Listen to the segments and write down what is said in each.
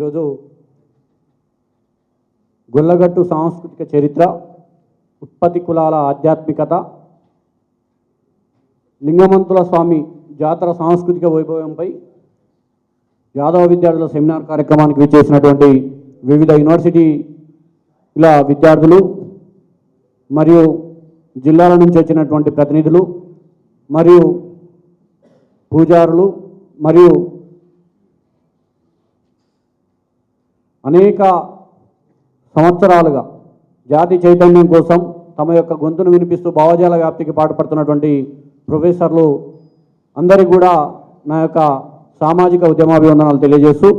ఈరోజు గొల్లగట్టు సాంస్కృతిక చరిత్ర, ఉత్పత్తి కులాల ఆధ్యాత్మికత, లింగమంతుల స్వామి జాతర సాంస్కృతిక వైభవంపై యాదవ విద్యార్థుల సెమినార్ కార్యక్రమానికి విచ్చేసినటువంటి వివిధ యూనివర్సిటీల విద్యార్థులు మరియు జిల్లాల నుంచి వచ్చినటువంటి ప్రతినిధులు మరియు పూజారులు మరియు అనేక సంవత్సరాలుగా జాతి చైతన్యం కోసం తమ యొక్క గొంతును వినిపిస్తూ భావజాల వ్యాప్తికి పాటుపడుతున్నటువంటి ప్రొఫెసర్లు అందరికీ కూడా నా యొక్క సామాజిక ఉద్యమాభివందనాలు తెలియజేస్తూ,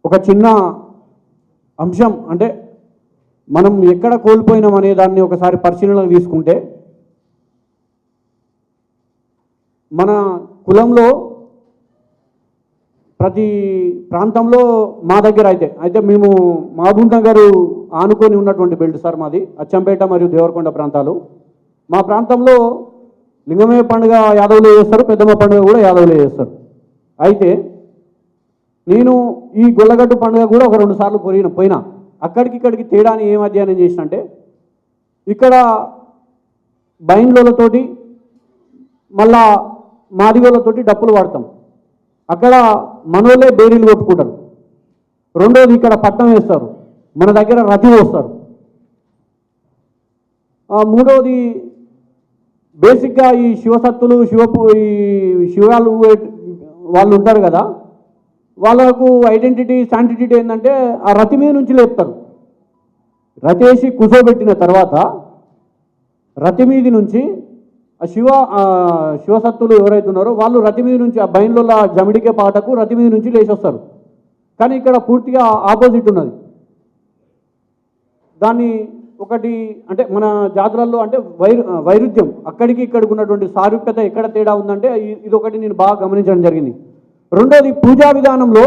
ఒక చిన్న అంశం అంటే మనం ఎక్కడ కోల్పోయినాం అనే దాన్ని ఒకసారి పరిశీలనకు తీసుకుంటే, మన కులంలో ప్రతి ప్రాంతంలో మా దగ్గర అయితే మేము మహబూబ్ నగర్ ఆనుకొని ఉన్నటువంటి బెల్ట్ సార్ మాది, అచ్చంపేట మరియు దేవరకొండ ప్రాంతాలు. మా ప్రాంతంలో లింగమయ్య పండుగ యాదవులే చేస్తారు, పెద్దమ్మ పండుగ కూడా యాదవులే చేస్తారు. అయితే నేను ఈ గొల్లగట్టు పండుగ కూడా ఒక 2 సార్లు పోయినా. అక్కడికి తేడాని ఏం అధ్యయనం చేసిన అంటే, ఇక్కడ బైండ్లతోటి మళ్ళా మాదిగోళ్ళతోటి డప్పులు వాడతాం, అక్కడ మనోళ్ళే బేరీలు కొట్టుకుంటారు. రెండోది ఇక్కడ పట్టం వేస్తారు, మన దగ్గర రతి వస్తారు. మూడవది బేసిక్గా ఈ శివసత్తులు ఈ శివాలు వాళ్ళు ఉంటారు కదా, వాళ్ళకు ఐడెంటిటీ శాంటిటీ ఏంటంటే ఆ రతి మీద నుంచి లేపుతారు. రతి వేసి కూర్చోబెట్టిన తర్వాత రతి మీది నుంచి ఆ శివసత్తులు ఎవరైతే ఉన్నారో వాళ్ళు రతి మీద నుంచి ఆ బైన్ల జమిడికే పాటకు రతి మీద నుంచి లేచి వస్తారు. కానీ ఇక్కడ పూర్తిగా ఆపోజిట్ ఉన్నది. దాన్ని ఒకటి అంటే మన జాతరల్లో అంటే వైరుధ్యం అక్కడికి ఇక్కడికి ఉన్నటువంటి సారూప్యత ఎక్కడ తేడా ఉందంటే ఇదొకటి నేను బాగా గమనించడం జరిగింది. రెండోది పూజా విధానంలో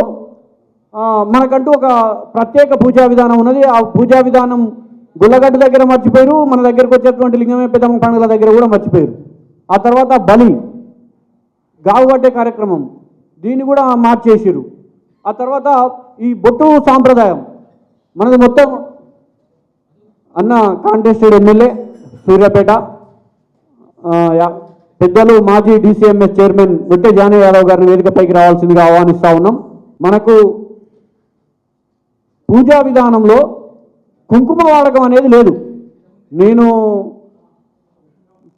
మనకంటూ ఒక ప్రత్యేక పూజా విధానం ఉన్నది. ఆ పూజా విధానం గుల్లగడ్డ దగ్గర మర్చిపోయారు, మన దగ్గరకు వచ్చేటువంటి లింగమే పెద్దమ్మ పండుగల దగ్గర కూడా మర్చిపోయారు. ఆ తర్వాత బలి గావు కట్టే కార్యక్రమం దీన్ని కూడా మార్చేసారు. ఆ తర్వాత ఈ బొట్టు సాంప్రదాయం మనది మొత్తం అన్న కాంటెస్టెడ్ ఎమ్మెల్యే సూర్యాపేట పెద్దలు మాజీ DCMS చైర్మన్ వెంటే జానీ యాదవ్ గారిని వేదికపైకి రావాల్సిందిగా ఆహ్వానిస్తూ ఉన్నాం. మనకు పూజా విధానంలో కుంకుమ వాడకం అనేది లేదు. నేను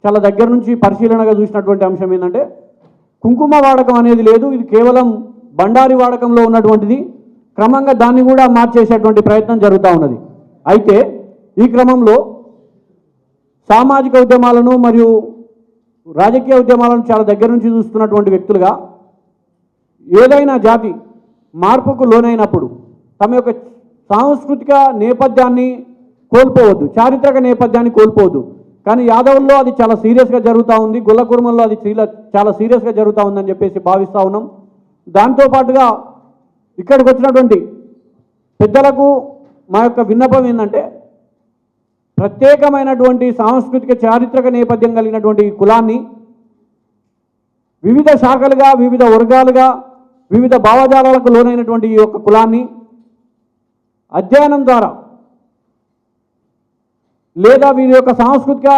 చాలా దగ్గర నుంచి పరిశీలనగా చూసినటువంటి అంశం ఏంటంటే కుంకుమ వాడకం అనేది లేదు. ఇది కేవలం బండారి వాడకంలో ఉన్నటువంటిది. క్రమంగా దాన్ని కూడా మార్చేసేటువంటి ప్రయత్నం జరుగుతూ ఉన్నది. అయితే ఈ క్రమంలో సామాజిక ఉద్యమాలను మరియు రాజకీయ ఉద్యమాలను చాలా దగ్గర నుంచి చూస్తున్నటువంటి వ్యక్తులుగా ఏదైనా జాతి మార్పుకు లోనైనప్పుడు తమ యొక్క సాంస్కృతిక నేపథ్యాన్ని కోల్పోవద్దు, చారిత్రక నేపథ్యాన్ని కోల్పోవద్దు. కానీ యాదవుల్లో అది చాలా సీరియస్గా జరుగుతూ ఉంది, గొల్ల కుర్మల్లో అది చాలా సీరియస్గా జరుగుతూ ఉందని చెప్పేసి భావిస్తూ ఉన్నాం. దాంతోపాటుగా ఇక్కడికి వచ్చినటువంటి పెద్దలకు మా యొక్క విన్నపం ఏంటంటే, ప్రత్యేకమైనటువంటి సాంస్కృతిక చారిత్రక నేపథ్యం కలిగినటువంటి కులాన్ని వివిధ శాఖలుగా, వివిధ వర్గాలుగా, వివిధ భావజాలాలకు లోనైనటువంటి ఈ యొక్క కులాన్ని అధ్యయనం ద్వారా లేదా వీరి యొక్క సాంస్కృతిక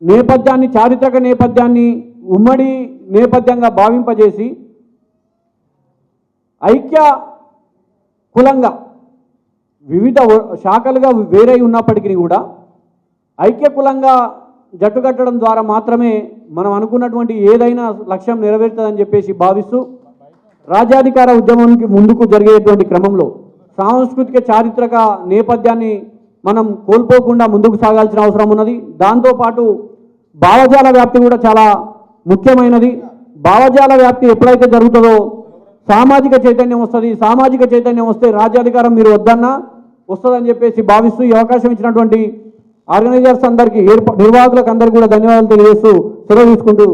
నేపథ్యాన్ని, చారిత్రక నేపథ్యాన్ని ఉమ్మడి నేపథ్యంగా భావింపజేసి ఐక్య కులంగా వివిధ శాఖలుగా వేరై ఉన్నప్పటికీ కూడా ఐక్య కులంగా జట్టుకట్టడం ద్వారా మాత్రమే మనం అనుకున్నటువంటి ఏదైనా లక్ష్యం నెరవేరుతుందని చెప్పేసి భావిస్తూ, రాజ్యాధికార ఉద్యమానికి ముందుకు జరిగేటువంటి క్రమంలో సాంస్కృతిక చారిత్రక నేపథ్యాన్ని మనం కోల్పోకుండా ముందుకు సాగాల్సిన అవసరం ఉన్నది. దాంతోపాటు భావజాల వ్యాప్తి కూడా చాలా ముఖ్యమైనది. భావజాల వ్యాప్తి ఎప్పుడైతే జరుగుతుందో సామాజిక చైతన్యం వస్తుంది. సామాజిక చైతన్యం వస్తే రాజ్యాధికారం మీరు వద్దన్నా వస్తుందని చెప్పేసి భావిస్తూ ఈ అవకాశం ఇచ్చినటువంటి ఆర్గనైజర్స్ అందరికీ, నిర్వాహకులకు అందరికీ కూడా ధన్యవాదాలు తెలియజేస్తూ సెలవు తీసుకుంటూ